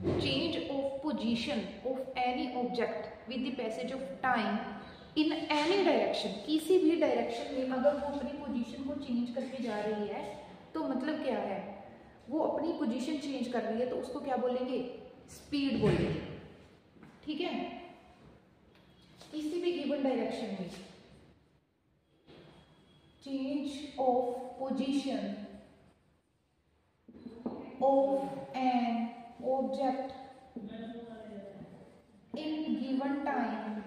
change of position of any object with the passage of time in any direction, किसी भी direction में अगर वो अपनी पोजीशन को चेंज करके जा रही है तो मतलब क्या है, वो अपनी पोजीशन चेंज कर रही है तो उसको क्या बोलेंगे, स्पीड बोलेंगे। ठीक है, किसी भी गिवन डायरेक्शन में change of position of an object in given time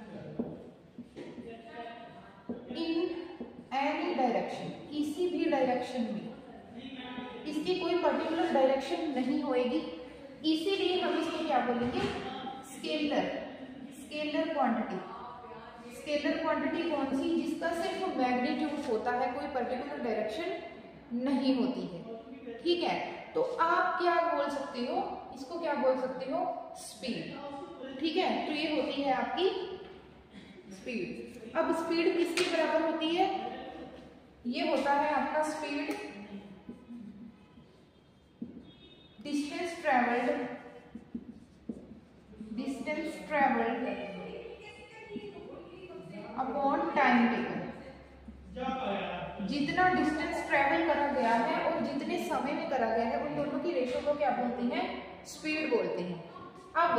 in any direction, किसी भी डायरेक्शन में, इसकी कोई पर्टिकुलर डायरेक्शन नहीं होएगी, इसीलिए हम इसको क्या बोलेंगे, scalar. Scalar quantity, scalar quantity कौन सी, जिसका सिर्फ मैग्नीट्यूड होता है, कोई पर्टिकुलर डायरेक्शन नहीं होती है। ठीक है, तो आप क्या बोल सकते हो, इसको क्या बोल सकते हो, स्पीड। ठीक है, तो ये होती है आपकी स्पीड। अब स्पीड किसके बराबर होती है, ये होता है आपका speed distance travelled, distance travelled upon time taken. जितना डिस्टेंस ट्रेवल करा गया है और जितने समय में करा गया है उन दोनों की रेशो को क्या बोलते हैं, स्पीड बोलते हैं। अब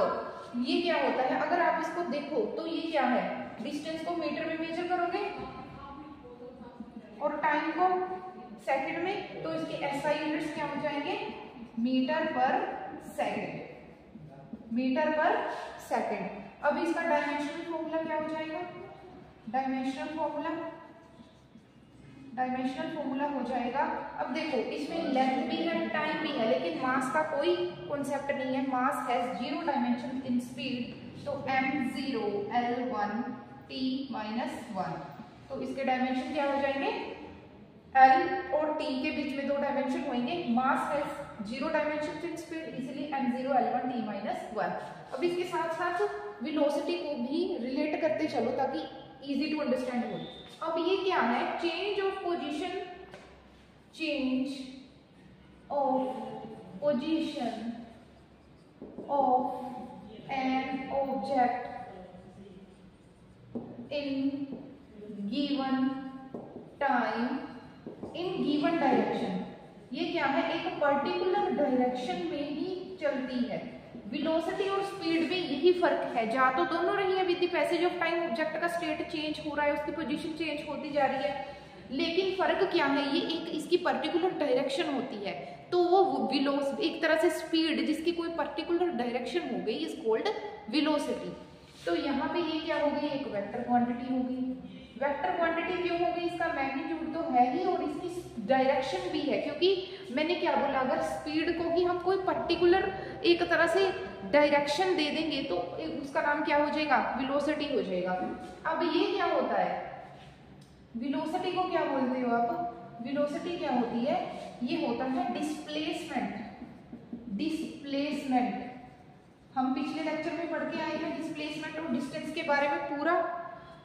ये क्या होता है, अगर आप इसको देखो तो ये क्या है, डिस्टेंस को मीटर में मेजर करोगे और टाइम को सेकंड में, तो इसके एसआई यूनिट्स क्या हो जाएंगे, मीटर पर सेकंड, मीटर पर सेकंड। अब इसका डायमेंशनल फॉर्मूला क्या हो जाएगा, डायमेंशनल फॉर्मूला हो जाएगा। अब देखो इसमें लेंथ भी है, टाइम भी है, लेकिन मास का कोई कॉन्सेप्ट नहीं है, मास has zero dimension in speed, तो m0 l1 t - 1, तो इसके डायमेंशन क्या हो जाएंगे, l और t के बीच में दो डायमेंशन होंगे, मास has zero dimension in speed, इसलिए m0 l1 t - 1। अब इसके साथ साथ वेलोसिटी को भी रिलेट करते चलो ताकि इजी टू अंडरस्टैंड हो। अब ये क्या है, change of position, change of position of an object in given time in given direction. ये क्या है, एक पर्टिकुलर डायरेक्शन में ही चलती है। वेलोसिटी और स्पीड में यही फर्क है, जा तो दोनों रही है, with the passage of time object का स्टेट चेंज हो रहा है, उसकी पोजीशन चेंज होती जा रही है, लेकिन फर्क क्या है, ये एक इसकी पर्टिकुलर डायरेक्शन होती है, तो वो एक तरह से स्पीड जिसकी कोई पर्टिकुलर डायरेक्शन हो गई इज कॉल्ड वेलोसिटी। तो यहाँ पे ये क्या हो गई, एक वेक्टर क्वांटिटी हो गई। वेक्टर क्वांटिटी क्यों हो गई, इसका मैग्नीट्यूड तो है ही और इसकी डायरेक्शन भी है, क्योंकि मैंने क्या बोला, अगर स्पीड को ही हम कोई पर्टिकुलर एक तरह से डायरेक्शन दे देंगे तो उसका नाम क्या हो जाएगा, वेलोसिटी हो जाएगा। अब ये क्या होता है, वेलोसिटी को क्या बोलते हो आप, वेलोसिटी क्या होती है, ये होता है डिस्प्लेसमेंट। डिस्प्लेसमेंट हम पिछले लेक्चर में पढ़ के आए हैं, डिस्प्लेसमेंट और डिस्टेंस के बारे में पूरा,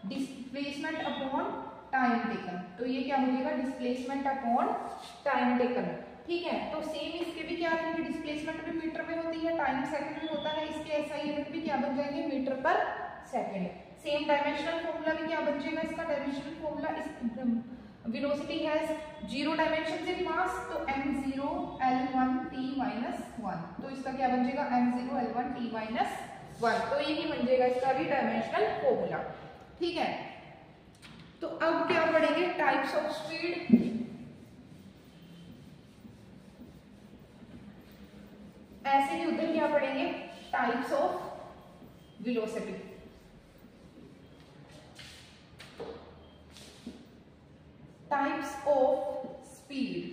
डिस्प्लेसमेंट अपॉन टाइम टेकन, तो ये क्या हो जाएगा, डिस्प्लेसमेंट अपॉन टाइम टेकन। ठीक है, तो सेम इसके भी क्या रहेंगे, डिस्प्लेसमेंट भी मीटर में होती है, टाइम सेकंड में होता है, इसके एसआई यूनिट भी क्या बन जाएंगे, मीटर पर सेकंड। सेम डायमेंशनल फॉर्मूला भी क्या बन जाएगा, इसका डायमेंशनल फॉर्मूला, इस velocity has zero dimension in mass, तो m0 l1 t - 1, तो इसका क्या बन जाएगा, m0 l1 t - 1, तो यही बन जाएगा इसका भी डायमेंशनल फॉर्मूला। ठीक है, तो अब क्या पढ़ेंगे, टाइप्स ऑफ स्पीड। ऐसे ही उधर क्या पढ़ेंगे, types of velocity. Types of speed,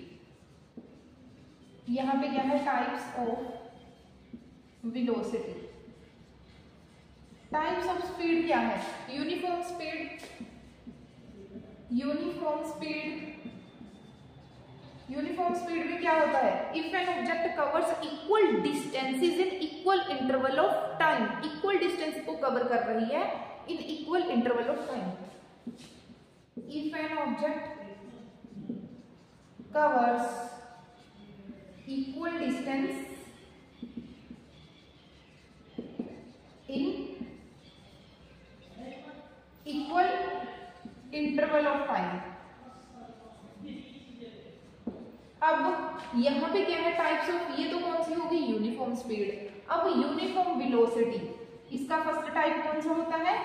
यहां पे क्या है, types of velocity. Types of speed क्या है, uniform speed, uniform speed. Uniform speed में क्या होता है, if an object covers equal distances in equal interval of time, equal distance को कवर कर रही है in equal interval of time. If an object covers equal distance types of, ये तो कौन सी होगी, यूनिफॉर्म स्पीड। अब यूनिफॉर्म वेलोसिटी, इसका फर्स्ट टाइप कौन सा होता है,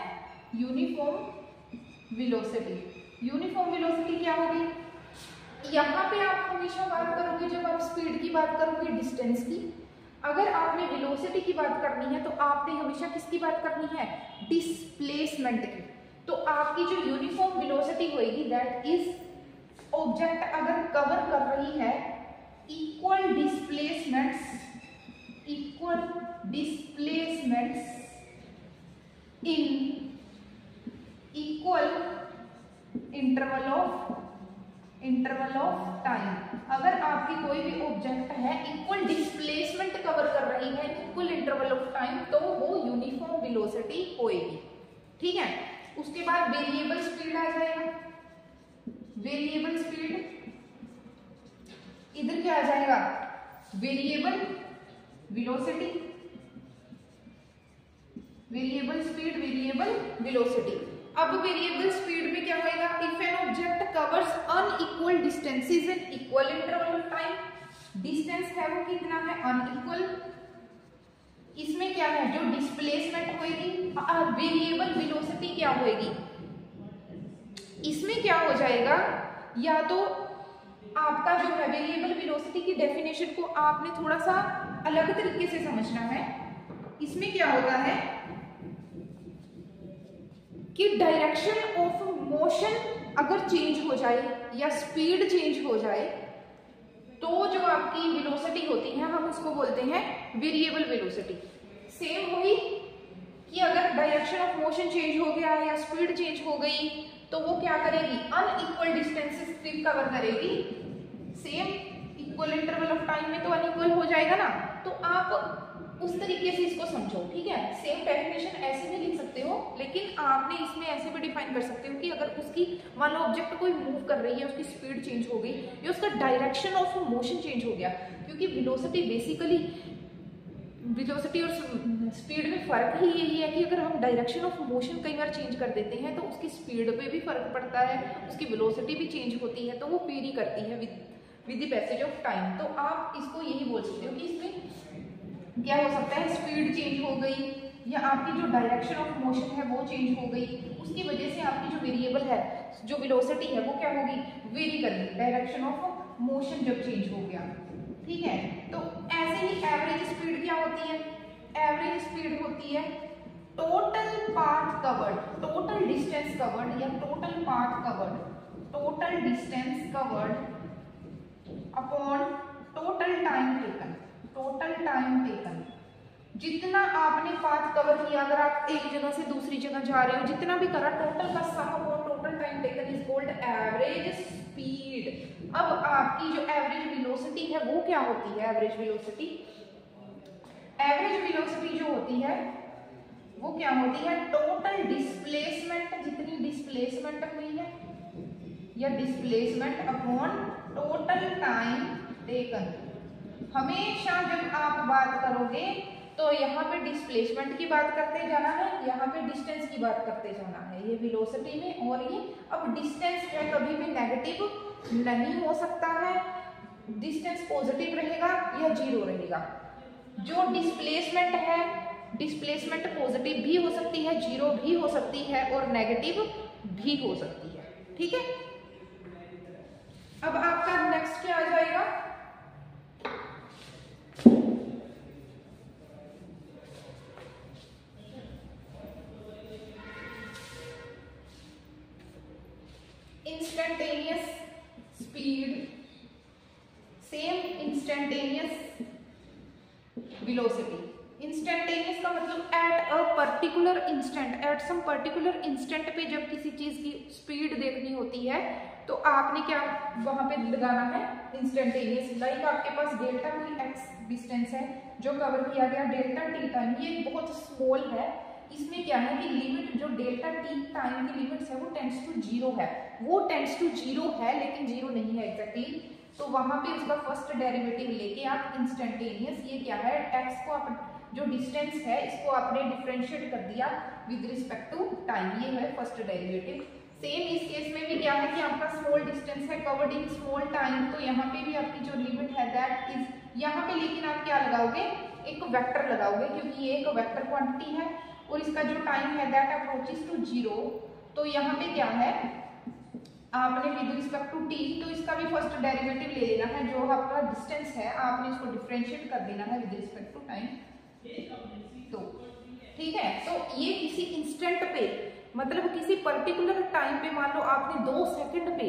यूनिफॉर्म वेलोसिटी। यूनिफॉर्म वेलोसिटी क्या होगी, यहाँ पे आप हमेशा बात करोगे, जब आप स्पीड की बात करोगे डिस्टेंस की, अगर आपने वेलोसिटी की बात करनी है तो आपने हमेशा किसकी बात करनी है, डिस्प्लेसमेंट की। तो आपकी जो यूनिफॉर्म वेलोसिटी होगी दैट इज ऑब्जेक्ट अगर कवर कर रही है equal displacements in equal interval of time. अगर आपकी कोई भी ऑब्जेक्ट है इक्वल डिस्प्लेसमेंट कवर कर रही है इक्वल इंटरवल ऑफ टाइम, तो वो यूनिफॉर्म वेलोसिटी होएगी। ठीक है, उसके बाद वेरिएबल स्पीड आ जाएगा। वेरिएबल स्पीड इधर क्या आ जाएगा, variable velocity, variable speed, variable velocity. अब वेरिएबल स्पीड में क्या होएगा, if an object covers unequal distances in equal interval of time, distance है वो कितना है, अनइक्वल, इसमें क्या है, जो डिस्प्लेसमेंट होएगी, वेरिएबल वेलोसिटी क्या होएगी, इसमें क्या हो जाएगा, या तो आपका जो है वेरिएबल वेलोसिटी की डेफिनेशन को आपने थोड़ा सा अलग तरीके से समझना है। इसमें क्या होता है कि डायरेक्शन ऑफ मोशन अगर चेंज हो जाए या स्पीड चेंज हो जाए तो जो आपकी वेलोसिटी होती है हम उसको बोलते हैं वेरिएबल वेलोसिटी। सेम वही कि अगर डायरेक्शन ऑफ मोशन चेंज हो गया या स्पीड चेंज हो गई तो वो क्या करेगी, अनइक्वल डिस्टेंसेस कवर करेगी। Same equal interval of time में तो अनइक्वल हो जाएगा ना, तो आप उस तरीके से इसको समझो। ठीक है, सेम डेफिनेशन ऐसे भी लिख सकते हो, लेकिन आपने इसमें ऐसे भी डिफाइन कर सकते हो कि अगर उसकी मान लो ऑब्जेक्ट कोई मूव कर रही है, उसकी स्पीड चेंज हो गई या उसका डायरेक्शन ऑफ मोशन चेंज हो गया, क्योंकि वेलोसिटी बेसिकली, वेलोसिटी और स्पीड में फर्क ही यही है कि अगर हम डायरेक्शन ऑफ मोशन कई बार चेंज कर देते हैं तो उसकी स्पीड पे भी फर्क पड़ता है, उसकी वेलोसिटी भी चेंज होती है, तो वो वेरी करती है with the passage of time. तो आप इसको यही बोल सकते हो कि इसमें क्या हो सकता है, स्पीड चेंज हो गई या आपकी जो डायरेक्शन ऑफ मोशन है वो चेंज हो गई, उसकी वजह से आपकी जो वेरिएबल है, जो वेलोसिटी है वो क्या होगी, वेरी करेगी, डायरेक्शन ऑफ मोशन जब चेंज हो गया। ठीक है, तो ऐसे ही एवरेज स्पीड क्या होती है, एवरेज स्पीड होती है total path covered, total distance covered या total path covered, total distance covered upon total time taken, total time taken. जितना आपने पाथ कवर किया, अगर आप एक जगह से दूसरी जगह जा रहे हो, जितना भी करा, टोटल का सम upon total time taken is called average speed. अब आपकी जो एवरेज वेलोसिटी है वो क्या होती है, एवरेज वेलोसिटी, एवरेज वेलोसिटी जो होती है वो क्या होती है, टोटल डिस्प्लेसमेंट, जितनी डिस्प्लेसमेंट हुई है या displacement upon total time taken. हमेशा जब आप बात करोगे तो यहाँ पे डिस्प्लेसमेंट की बात करते जाना है, यहाँ पे डिस्टेंस की बात करते जाना है, ये वेलोसिटी में। और ये अब डिस्टेंस है कभी भी नेगेटिव नहीं हो सकता है, डिस्टेंस पॉजिटिव रहेगा या जीरो रहेगा। जो डिस्प्लेसमेंट है, डिस्प्लेसमेंट पॉजिटिव भी हो सकती है, जीरो भी हो सकती है और नेगेटिव भी हो सकती है। ठीक है, अब आपका नेक्स्ट क्या आ जाएगा, instantaneous speed, same instantaneous velocity. Instantaneous का मतलब at a particular instant, at some particular instant पे जब किसी चीज की स्पीड देखनी होती है तो आपने क्या वहां पे लगाना है, इंस्टेंटेनियस। लाइक आपके पास डेल्टा कोई एक्स डिस्टेंस है जो कवर किया गया डेल्टा टी टाइम, ये बहुत स्मॉल है, इसमें क्या है कि लिमिट जो डेल्टा टी टाइम की लिमिट्स है वो टेंड्स टू जीरो है, वो टेंड्स टू जीरो है लेकिन जीरो नहीं है एग्जैक्टली। तो वहां पे उसका फर्स्ट डेरिवेटिव लेके आप इंस्टेंटेनियस, ये क्या है, एक्स को आप जो डिस्टेंस है इसको आपने डिफरेंशिएट कर दिया विद रिस्पेक्ट टू टाइम, ये है फर्स्ट डेरिवेटिव। सेम इस केस में भी क्या है कि आपका स्मॉल डिस्टेंस है कवर्ड इन स्मॉल टाइम, तो यहाँ पे भी आपकी जो लिमिट है दैट इज यहाँ पे लेकिन आप क्या लगाओगे, एक वेक्टर लगाओगे, क्योंकि ये एक वेक्टर क्वांटिटी है और इसका जो टाइम है दैट अप्रोचेस टू 0। तो यहाँ पे क्या है, आपने विद रिस्पेक्ट टू टी, तो इसका भी फर्स्ट डेरिवेटिव ले लेना है, जो आपका डिस्टेंस है आपने इसको डिफरेंशिएट कर देना है विद रिस्पेक्ट टू टाइम। तो ठीक है, तो ये किसी इंस्टेंट पे, मतलब किसी पर्टिकुलर टाइम पे, मान लो आपने 2 सेकंड पे,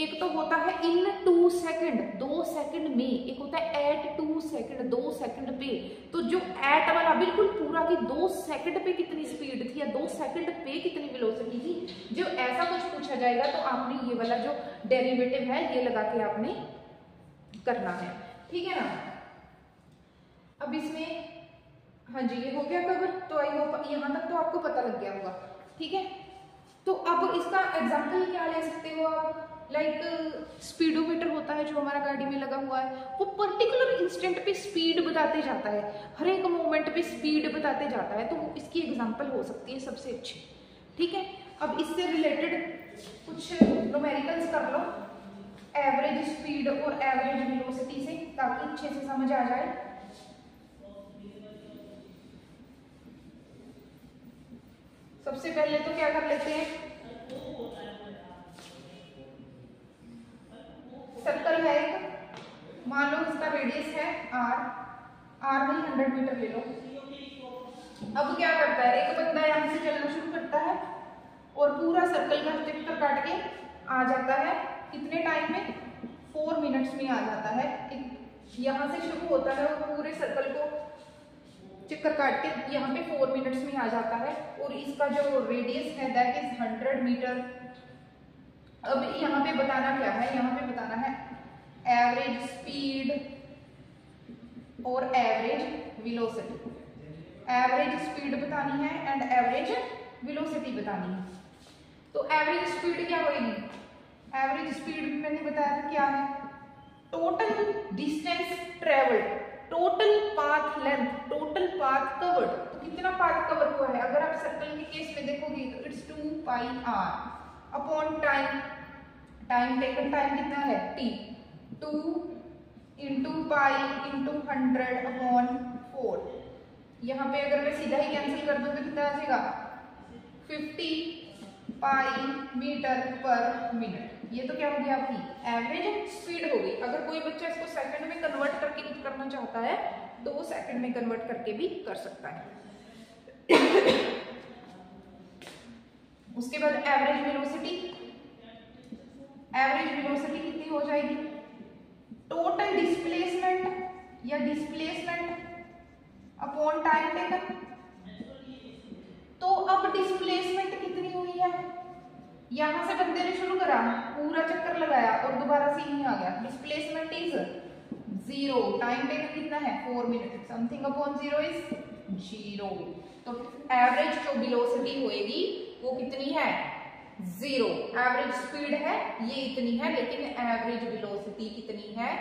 एक तो होता है इन 2 सेकंड, 2 सेकंड में, एक होता है एट 2 सेकंड, 2 सेकंड पे। तो जो एट वाला बिल्कुल पूरा की 2 सेकंड पे कितनी स्पीड थी या 2 सेकंड पे कितनी वेलोसिटी थी, जो ऐसा कुछ पूछा जाएगा तो आपने ये वाला जो डेरिवेटिव है ये लगा के आपने करना है, ठीक है ना। अब इसमें हाँ जी ये हो गया कवर, तो आई होप यहाँ तक तो आपको पता लग गया होगा, ठीक है। तो अब इसका एग्जाम्पल क्या ले सकते हो आप, लाइक स्पीडोमीटर होता है जो हमारा गाड़ी में लगा हुआ है, वो पर्टिकुलर इंस्टेंट पे स्पीड बताते जाता है, हर एक मोमेंट पे स्पीड बताते जाता है, तो वो इसकी एग्जाम्पल हो सकती है सबसे अच्छी, ठीक है। अब इससे रिलेटेड कुछ न्यूमेरिकल्स कर लो, एवरेज स्पीड और एवरेज वेलोसिटी से, ताकि अच्छे से समझ आ जाए। सबसे पहले तो क्या कर लेते हैं, सर्कल है एक, मान लो इसका रेडियस है आर नहीं 100 मीटर ले लो। अब क्या करता है, एक बंदा यहाँ से चलना शुरू करता है और पूरा सर्कल का चक्कर काट के आ जाता है, कितने टाइम में, 4 मिनट्स में आ जाता है। यहाँ से शुरू होता है और पूरे सर्कल को चक्कर काट के यहाँ पे 4 मिनट्स में आ जाता है, और इसका जो रेडियस है दैट इज 100 मीटर। अब यहाँ पे बताना क्या है, यहाँ पे बताना है एवरेज स्पीड और एवरेज वेलोसिटी। एवरेज स्पीड बतानी है एंड एवरेज वेलोसिटी बतानी है। तो एवरेज स्पीड क्या होगी, एवरेज स्पीड मैंने बताया था क्या है, total distance travelled, total path length, total path covered. तो कितना पाथ कवर हुआ है, अगर आप सर्कल के केस में देखोगे तो it's 2 pi r upon time, time taken time कितना है t, 2 into pi into 100 upon 4। यहाँ पे अगर मैं सीधा ही कैंसिल कर दूं तो कितना आ जाएगा, 50 पाई मीटर पर मिनट। ये तो क्या हो गया, आपकी एवरेज स्पीड हो गई। अगर कोई बच्चा इसको सेकंड में कन्वर्ट करके करना चाहता है तो वो सेकंड में कन्वर्ट करके भी कर सकता है। उसके बाद एवरेज वेलोसिटी, एवरेज वेलोसिटी कितनी हो जाएगी, टोटल डिस्प्लेसमेंट या डिस्प्लेसमेंट अपॉन टाइम टेकन। तो अब डिस्प्लेसमेंट कितनी हुई है, यहां से बंदे ने शुरू करा, पूरा चक्कर लगाया और दोबारा से यहीं आ गया, डिस्प्लेसमेंट इज 0, टाइम टेकन कितना है 4 मिनट, समथिंग अपॉन 0 इज 0। तो एवरेज जो वेलोसिटी होएगी वो कितनी है, 0। एवरेज स्पीड है ये इतनी है, लेकिन एवरेज वेलोसिटी कितनी है,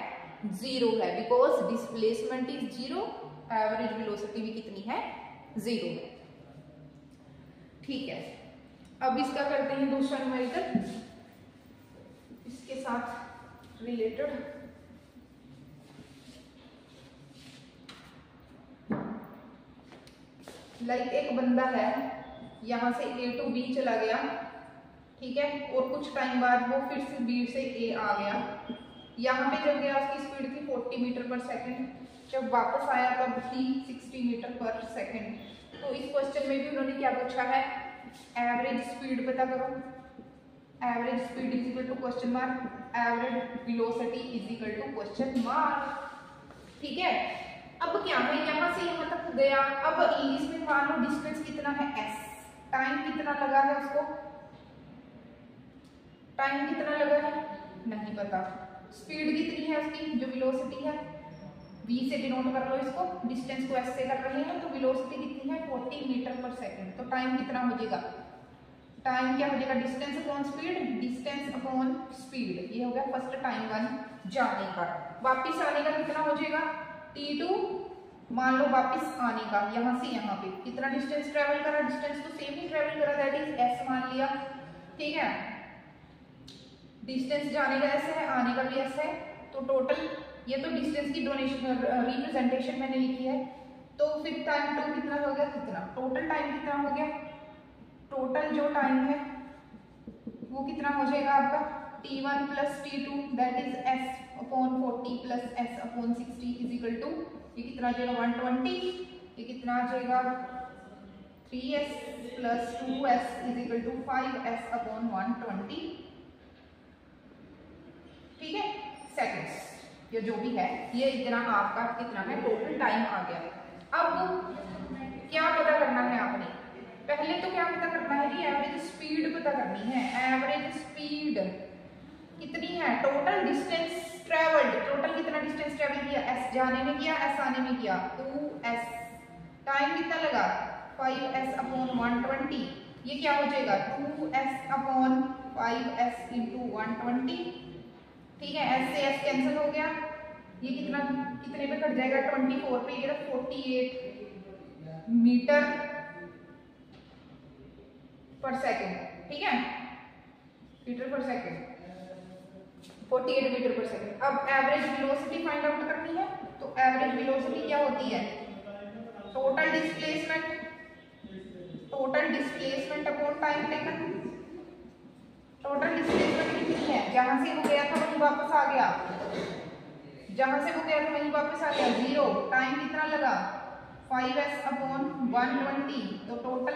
0 है, because displacement is 0, average velocity भी कितनी है, 0 है, ठीक है। अब इसका करते हैं दूसरा न्यूमेरिकल, इसके साथ रिलेटेड। लाइक एक बंदा है, यहां से A टू B चला गया, ठीक है, और कुछ टाइम बाद वो फिर से B से A आ गया। यहाँ पे जब गया उसकी स्पीड थी 40 मीटर पर सेकंड, जब वापस आया तब थी 60 मीटर पर सेकंड। तो इस क्वेश्चन में भी उन्होंने क्या पूछा है, एवरेज स्पीड पता करो, average speed is equal to question mark, average velocity is equal to question mark, ठीक है। अब क्या है, यहाँ से यहाँ तक गया, अब इसमें मान लो डिस्टेंस कितना है s, टाइम कितना लगा है उसको, टाइम कितना लगा है नहीं पता, स्पीड कितनी है उसकी जो वेलोसिटी है, v से डिनोट कर लो इसको, डिस्टेंस को s से कर रहे हैं, तो वेलोसिटी कितनी है 40 मीटर पर सेकंड। तो टाइम कितना हो जाएगा, टाइम क्या हो जाएगा, distance upon speed, distance upon speed, ये हो गया फर्स्ट टाइम 1 जाने का। वापिस आने का कितना हो जाएगा, t2 मान लो वापिस आने का, यहाँ से यहाँ पे कितना डिस्टेंस ट्रेवल करा, डिस्टेंस तो सेम ही ट्रेवल करा, दैट इज s मान लिया, ठीक है। डिस्टेंस जाने का s है, आने का भी s है, तो टोटल ये तो डिस्टेंस की डोनेशन रिप्रेजेंटेशन मैंने लिखी है। तो फिर टाइम 2 कितना हो गया, कितना टोटल टाइम कितना हो गया, टोटल जो टाइम है वो कितना हो जाएगा आपका t1 plus t2 that is s/40 plus s/60 is equal to, ये कितना आ जाएगा 120, ये कितना आ जाएगा 3s plus 2s is equal to 5s/120, ठीक है, सेकेंड्स या जो भी है, ये इतना आपका कितना है टोटल टाइम आ गया। अब क्या पता करना है आपने, पहले तो क्या पता करना है कि एवरेज स्पीड पता करनी है। एवरेज स्पीड कितनी है, टोटल डिस्टेंस ट्रेवल्ड, टोटल कितना डिस्टेंस ट्रेवल किया, s जाने में किया s आने में किया 2s, टाइम कितना लगा 5s/120, ये क्या हो जाएगा 2s/5s × 120, ठीक है, s से s कैंसिल हो गया, ये कितना कितने पे कट जाएगा 24 पे, ये 48 मीटर पर सेकेंड, ठीक है, मीटर पर सेकेंड 48 मीटर पर सेकेंड। अब एवरेज वेलोसिटी फाइंड आउट करनी है, तो एवरेज वेलोसिटी क्या होती है, total displacement upon time taken. Total displacement कितनी है, जहां से वो गया था वहीं वापस आ गया, जहां से वो गया था वहीं वापस आ गया 0, टाइम कितना लगा 5s/120, तो टोटल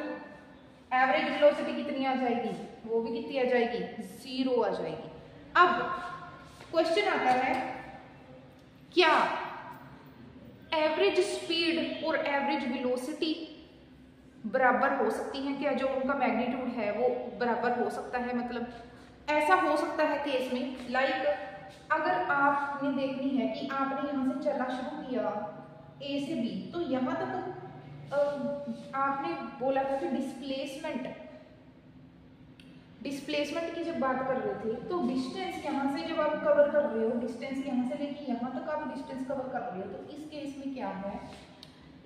एवरेज वेलोसिटी कितनी आ जाएगी, वो भी कितनी आ जाएगी 0 आ जाएगी। अब क्वेश्चन आता है, क्या एवरेज स्पीड और एवरेज वेलोसिटी बराबर हो सकती हैं क्या, जो उनका मैग्नीट्यूड है वो बराबर हो सकता है, मतलब ऐसा हो सकता है केस में लाइक अगर आपने देखनी है कि आपने यहाँ से चलना शुरू किया A से B, तो यहाँ तक आपने बोला था कि डिस्प्लेसमेंट की जब बात कर रहे थे, तो डिस्टेंस यहाँ से जब आप कवर कर रहे हो, डिस्टेंस यहाँ से लेके यहाँ तक आप डिस्टेंस कवर कर रहे हो, तो इस केस में क्या है,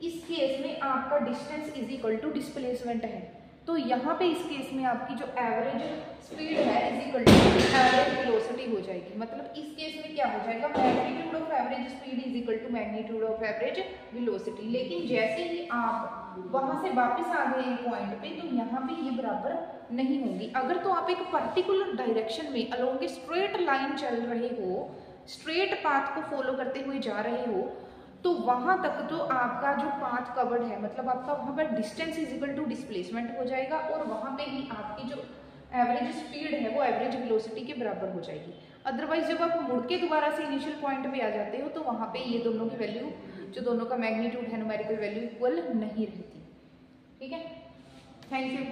इस केस में आपका distance is equal to displacement है। तो यहाँ पे इस केस में आपकी जो एवरेज स्पीड है is equal to average velocity हो जाएगी। मतलब इस केस में क्या हो जाएगा, magnitude of average speed is equal to magnitude of average velocity. लेकिन जैसे ही आप वहां से वापस आ गए पॉइंट पे, तो यहाँ पे ये बराबर नहीं होंगी। अगर तो आप एक पर्टिकुलर डायरेक्शन में अलोंग ए स्ट्रेट लाइन चल रहे हो, स्ट्रेट पाथ को फॉलो करते हुए जा रहे हो, तो वहां तक जो आपका जो पाथ कवर्ड है, मतलब आपका वहां पर distance is equal to displacement हो जाएगा, और वहां पे ही आपकी जो एवरेज स्पीड है वो एवरेज वेलोसिटी के बराबर हो जाएगी। अदरवाइज जब आप मुड़ के दोबारा से इनिशियल पॉइंट पे आ जाते हो, तो वहां पे ये दोनों की वैल्यू, जो दोनों का मैग्नीट्यूड है न्यूमेरिकल वैल्यू इक्वल नहीं रहती। ठीक है, थैंक यू।